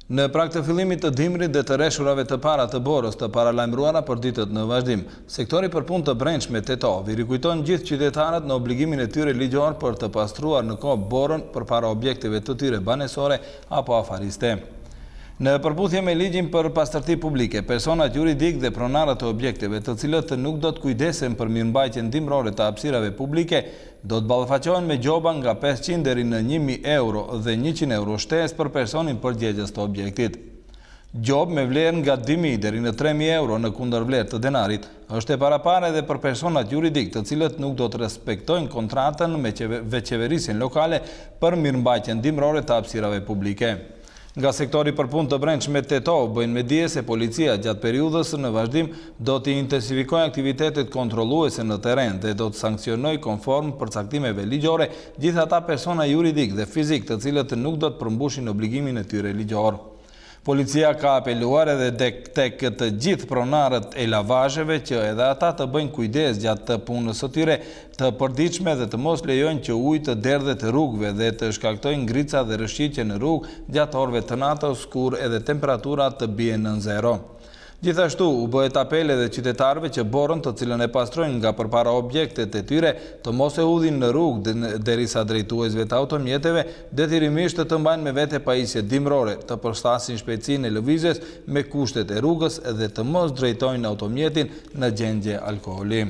Në prag të fillimit të dimrit dhe të rreshurave të para të Borës të paralajmëruara për ditët në vazhdim, sektori për punë të brendshme Tetovi rikujton gjithë qytetarët në obligimin e tyre ligjor për të pastruar në kohë Borën përpara objekteve të tyre banesore apo afariste. Në përputhje me ligjin për pastërti publike, personat juridik dhe pronarët e objekteve të cilët nuk do të kujdesen për mirëmbajtjen dimrore të hapësirave publike, do të ballafaqohen me gjoba nga 500 deri në 1000 euro dhe 100 euro shtesë për personin përgjegjës të objektit. Gjobë me vlerë nga 2000 deri në 3000 euro në kundërvlerë të denarit është e parapare edhe për personat juridik të cilët nuk do të respektojnë kontratën me veçeverisjen lokale për mirëmbajtjen dimrore të hapësirave publike. Nga sektori për punë të brendshme Tetov bëjnë me dije se policia gjatë periudhës në vazhdim do të intensifikojë aktivitetet kontrolluese në terren dhe do të sankcionojë konform përcaktimeve ligjore gjithë ata persona juridik dhe fizik të cilët nuk do të përmbushin obligimin e tyre ligjor. Policia ka apeluar edhe tek të gjithë pronarët e lavazheve që edhe ata të bëjnë kujdes gjatë të punës së tyre të përditshme dhe të mos lejojnë që ujë të derdhet rrugëve dhe të shkaktojnë ngrica dhe rëshqitje në rrugë gjatë orëve të natës kur edhe temperaturat të bien në zero. Gjithashtu, u bëhet apel edhe qytetarëve që Borën të cilën e pastrojnë nga përpara objektet e tyre të mos e udhin në rrugë derisa drejtuesve të automjeteve detyrimisht të mbajnë me vete pajisje dimrore, të përshtasin shpejtësinë e lëvizjes me kushtet e rrugës dhe të mos drejtojnë automjetin në gjendje alkooli.